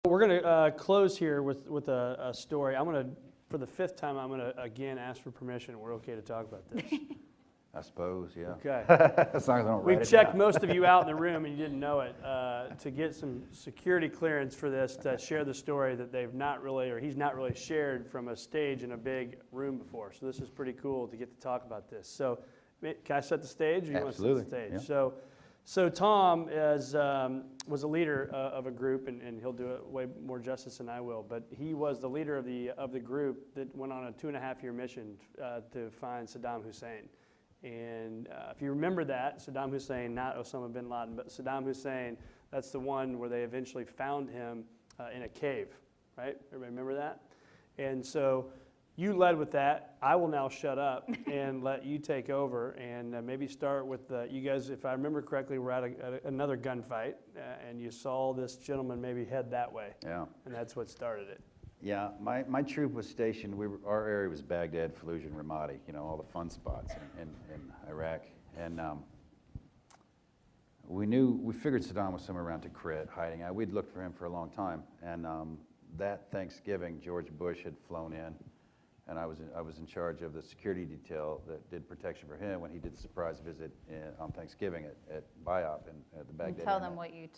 We're going to close here with a story. I'm going to, for the fifth time, I'm going to again ask for permission. We're okay to talk about this. I suppose, yeah. Okay. As long as I don't write We've it checked down. most of you out in the room and you didn't know it, to get some security clearance for this, to share the story that they've not really, or he's not really shared from a stage in a big room before. So this is pretty cool to get to talk about this. So can I set the stage, or you Absolutely. want to set the stage? Yeah. So Tom was a leader of a group, and he'll do it way more justice than I will. But he was the leader of the group that went on a 2.5-year mission to find Saddam Hussein. And if you remember that, Saddam Hussein, not Osama bin Laden, but Saddam Hussein, that's the one where they eventually found him in a cave, right? Everybody remember that? And so you led with that. I will now shut up and let you take over, and maybe start with you guys. If I remember correctly, we're at another gunfight, and you saw this gentleman maybe head that way. Yeah. And that's what started it. Yeah, my troop was stationed, our area was Baghdad, Fallujah, and Ramadi, you know, all the fun spots in Iraq. And we figured Saddam was somewhere around Tikrit, hiding out. We'd looked for him for a long time. And that Thanksgiving, George Bush had flown in, and I was in charge of the security detail that did protection for him when he did the surprise visit on Thanksgiving at BIOP at the Baghdad. And tell them what you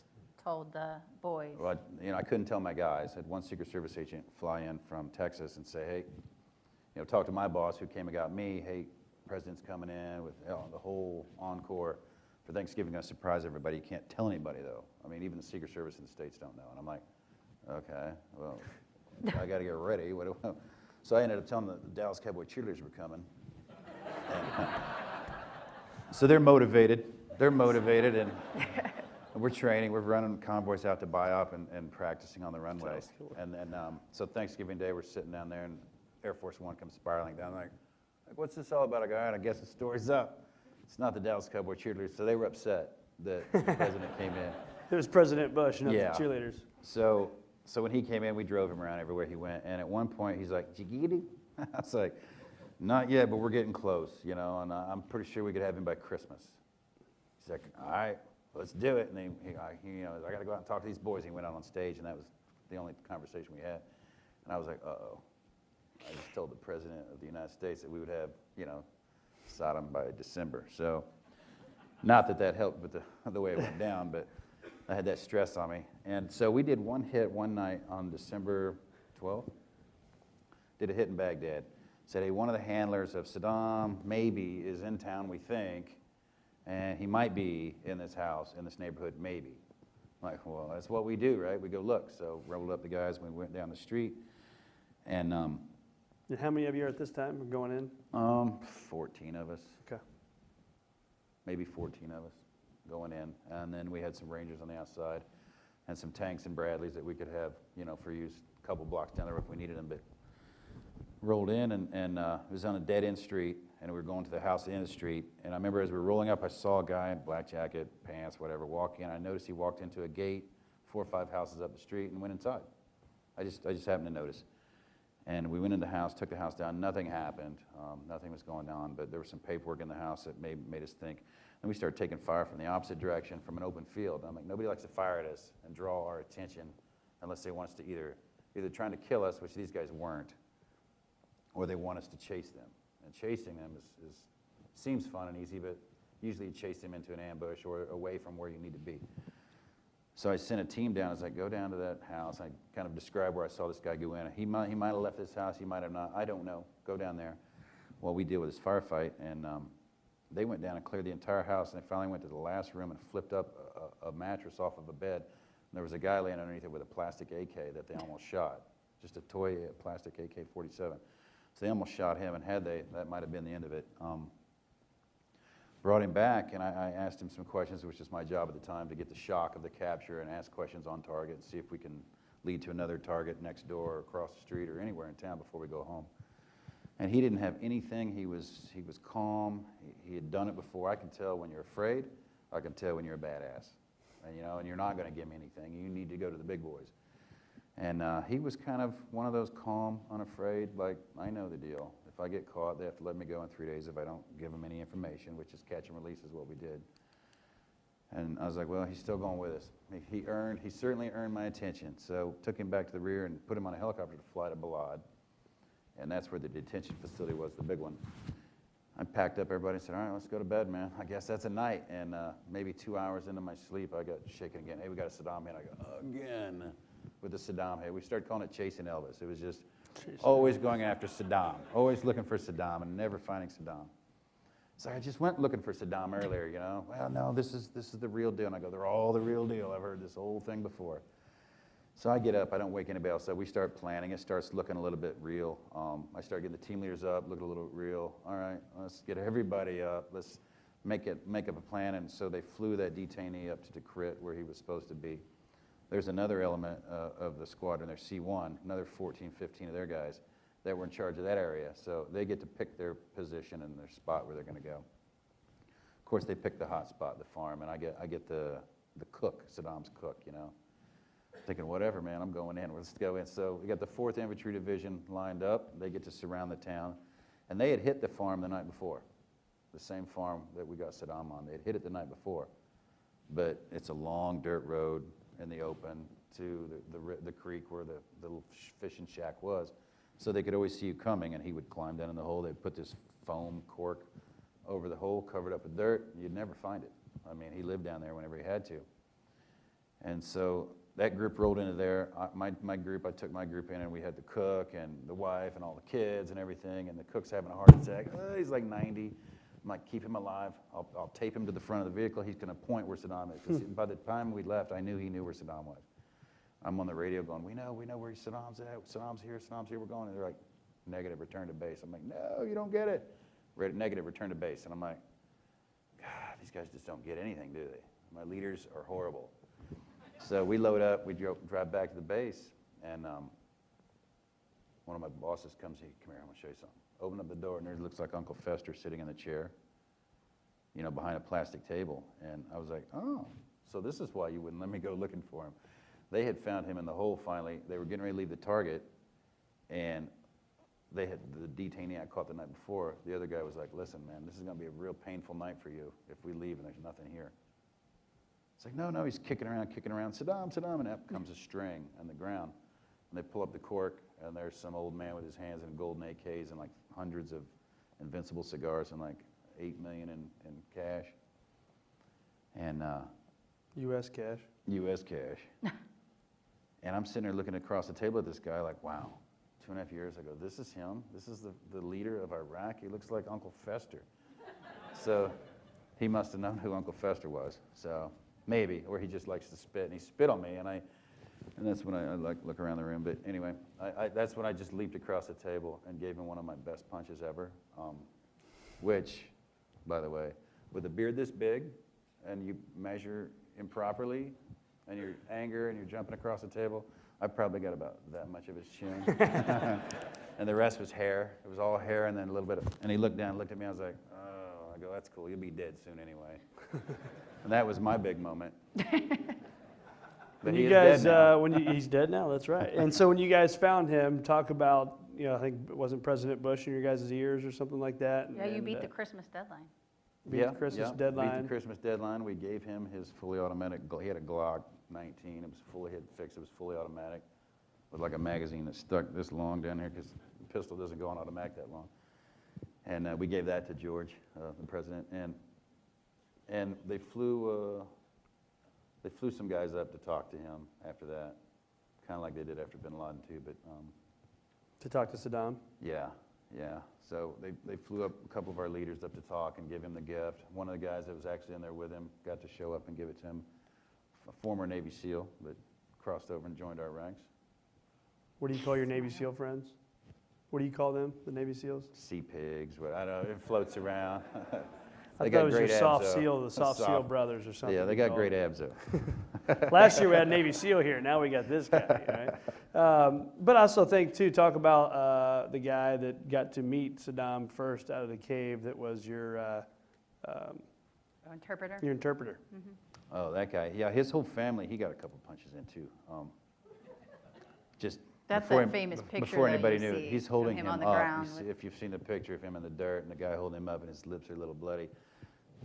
told the boys. Well, I couldn't tell my guys. I had one Secret Service agent fly in from Texas and say, hey, talk to my boss who came and got me. Hey, President's coming in with the whole encore for Thanksgiving. Going to surprise everybody. You can't tell anybody, though. I mean, even the Secret Service in the States don't know. And I'm like, okay, well, I got to get ready. So I ended up telling them the Dallas Cowboy cheerleaders were coming. So they're motivated. And we're training, we're running convoys out to BIOP and practicing on the runway. Cool. And then, so Thanksgiving Day, we're sitting down there, and Air Force One comes spiraling down, like what's this all about? I go, all right, I guess the story's up. It's not the Dallas Cowboy cheerleaders, so they were upset that the president came in. It was President Bush, not Yeah. the cheerleaders. So when he came in, we drove him around everywhere he went, and at one point, he's like, did you get him? I was like, not yet, but we're getting close, and I'm pretty sure we could have him by Christmas. He's like, all right. Let's do it. And then I got to go out and talk to these boys. He went out on stage, and that was the only conversation we had. And I was like, uh-oh. I just told the President of the United States that we would have, Sodom by December. So not that helped with the way it went down, but I had that stress on me. And so we did one hit one night on December 12th. Did a hit in Baghdad. Said, hey, one of the handlers of Saddam maybe is in town, we think. And he might be in this house, in this neighborhood, maybe. I'm like, well, that's what we do, right? We go look. So rolled up the guys, we went down the street, and And how many of you are at this time going in? 14 of us. Okay. Maybe 14 of us going in. And then we had some Rangers on the outside and some tanks and Bradleys that we could have, for use a couple blocks down the road if we needed them. But rolled in, and it was on a dead-end street, and we were going to the house at the end of the street. And I remember as we were rolling up, I saw a guy in black jacket, pants, whatever, walk in. I noticed he walked into a gate 4 or 5 houses up the street and went inside. I just happened to notice. And we went in the house, took the house down. Nothing happened. Nothing was going on, but there was some paperwork in the house that made us think. Then we started taking fire from the opposite direction, from an open field. I'm like, nobody likes to fire at us and draw our attention unless they want us to either trying to kill us, which these guys weren't, or they want us to chase them. And chasing them seems fun and easy, but usually you chase them into an ambush or away from where you need to be. So I sent a team down. I was like, go down to that house. I kind of described where I saw this guy go in. He might have left this house. He might have not. I don't know. Go down there. Well, we deal with this firefight, and they went down and cleared the entire house, and they finally went to the last room and flipped up a mattress off of a bed. And there was a guy laying underneath it with a plastic AK that they almost shot, just a toy plastic AK-47. So they almost shot him, and that might have been the end of it. Brought him back, and I asked him some questions, which is my job at the time, to get the shock of the capture and ask questions on target and see if we can lead to another target next door or across the street or anywhere in town before we go home. And he didn't have anything. He was calm. He had done it before. I can tell when you're afraid. I can tell when you're a badass. And you're not going to give me anything. You need to go to the big boys. And he was kind of one of those calm, unafraid, like, I know the deal. If I get caught, they have to let me go in 3 days if I don't give them any information, which is catch and release is what we did. And I was like, well, he's still going with us. He certainly earned my attention. So took him back to the rear and put him on a helicopter to fly to Balad. And that's where the detention facility was, the big one. I packed up everybody and said, all right, let's go to bed, man. I guess that's a night. And maybe 2 hours into my sleep, I got shaken again. Hey, we got a Saddam head. I go, again, with the Saddam head. We started calling it chasing Elvis. It was just always going after Saddam, always looking for Saddam and never finding Saddam. So I just went looking for Saddam earlier, you know. Well, no, this is the real deal. And I go, they're all the real deal. I've heard this whole thing before. So I get up. I don't wake anybody else up. We start planning. It starts looking a little bit real. I start getting the team leaders up, looking a little real. All right, let's get everybody up. Let's make up a plan. And so they flew that detainee up to Tikrit where he was supposed to be. There's another element of the squadron. There's C1, another 14, 15 of their guys that were in charge of that area. So they get to pick their position and their spot where they're going to go. Of course, they pick the hot spot, the farm, and I get the cook, Saddam's cook, you know. Thinking, whatever, man, I'm going in. Let's go in. So we got the 4th Infantry Division lined up. They get to surround the town. And they had hit the farm the night before, the same farm that we got Saddam on. They had hit it the night before. But it's a long dirt road in the open to the creek where the little fishing shack was. So they could always see you coming, and he would climb down in the hole. They'd put this foam cork over the hole, covered up with dirt. You'd never find it. I mean, he lived down there whenever he had to. And so that group rolled into there. My group, I took my group in, and we had the cook and the wife and all the kids and everything, and the cook's having a heart attack. He's like 90. I'm like, keep him alive. I'll tape him to the front of the vehicle. He's going to point where Saddam is. 'Cause by the time we left, I knew he knew where Saddam was. I'm on the radio going, we know where Saddam's at. Saddam's here, we're going. And they're like, negative, return to base. I'm like, no, you don't get it. Negative, return to base. And I'm like, God, these guys just don't get anything, do they? My leaders are horrible. So we load up, we drive back to the base, and one of my bosses comes, come here, I'm going to show you something. Open up the door, and there looks like Uncle Fester sitting in the chair, you know, behind a plastic table. And I was like, oh, so this is why you wouldn't let me go looking for him. They had found him in the hole finally. They were getting ready to leave the target, and they had the detainee I caught the night before. The other guy was like, listen, man, this is going to be a real painful night for you if we leave and there's nothing here. It's like, no, he's kicking around, Saddam, and up comes a string on the ground. And they pull up the cork, and there's some old man with his hands in golden AKs and like hundreds of Invincible cigars and like $8 million in cash. And U.S. cash. U.S. cash. And I'm sitting there looking across the table at this guy like, wow, 2.5 years ago, this is him? This is the leader of Iraq? He looks like Uncle Fester. So he must have known who Uncle Fester was. So maybe, or he just likes to spit. And he spit on me, and that's when I like look around the room. But anyway, that's when I just leaped across the table and gave him one of my best punches ever, which, by the way, with a beard this big, and you measure improperly, and your anger, and you're jumping across the table, I probably got about that much of his chin. And the rest was hair. It was all hair and then a little bit of, and he looked down, looked at me, I was like, oh, I go, that's cool, you'll be dead soon anyway. And that was my big moment. But he is dead now. He's dead now, that's right. And so when you guys found him, talk about, you know, I think it wasn't President Bush in your guys' ears or something like that? Yeah, you beat the Christmas deadline. Beat the Christmas deadline. Beat the Christmas deadline. We gave him his fully automatic, he had a Glock 19, it was fully hit fixed, it was fully automatic, with like a magazine that stuck this long down here, because the pistol doesn't go on automatic that long. And we gave that to George, the president, and they flew some guys up to talk to him after that, kind of like they did after bin Laden too, but. To talk to Saddam? Yeah. So they flew up a couple of our leaders up to talk and give him the gift. One of the guys that was actually in there with him got to show up and give it to him, a former Navy SEAL that crossed over and joined our ranks. What do you call your Navy SEAL friends? What do you call them, the Navy SEALs? Sea pigs, I don't know, it floats around. I thought it was your soft SEAL, the soft SEAL brothers or something. Yeah, they got great abs though. Last year we had Navy SEAL here, now we got this guy, right? But I also think too, talk about the guy that got to meet Saddam first out of the cave that was your Interpreter? Your interpreter. Mm-hmm. Oh, that guy. Yeah, his whole family, he got a couple punches in too. That's that famous picture before that anybody you knew see it. He's holding him him on the up. ground If you've seen the picture of him in the dirt and the guy holding him up and his lips are a little bloody,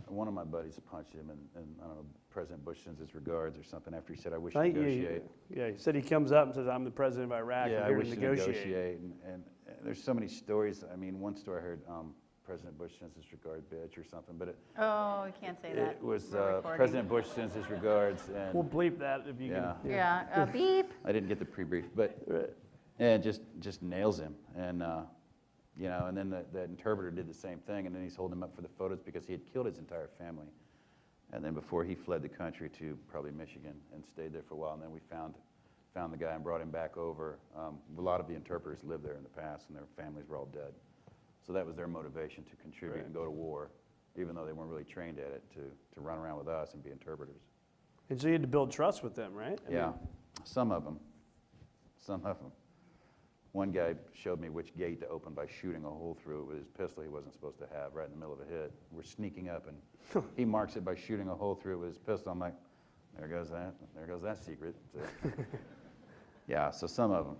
one of my buddies punched him, and I don't know, President Bush sends his regards or something after he said, I wish I to think negotiate. yeah, he said he comes up and says, I'm the president of Iraq, Yeah, I'm I here wish to to negotiate. negotiate. And there's so many stories. I mean, one story I heard, President Bush sends his regards, bitch, or something, but Oh, we can't say that. it was We're recording. President Bush sends his regards, and We'll bleep that if you Yeah. can. Yeah, beep. I didn't get the pre-brief, but Right. and just nails him, and you know, and then the interpreter did the same thing, and then he's holding him up for the photos because he had killed his entire family, and then before he fled the country to probably Michigan and stayed there for a while, and then we found the guy and brought him back over. A lot of the interpreters lived there in the past, and their families were all dead, so that was their motivation to contribute and go to war, even though they weren't really trained at it, to run around with us and be interpreters. And so you had to build trust with them, right? I Yeah, mean, some of them. One guy showed me which gate to open by shooting a hole through it with his pistol he wasn't supposed to have right in the middle of a hit. We're sneaking up, and he marks it by shooting a hole through it with his pistol. I'm like, there goes that secret. So, yeah, so some of them.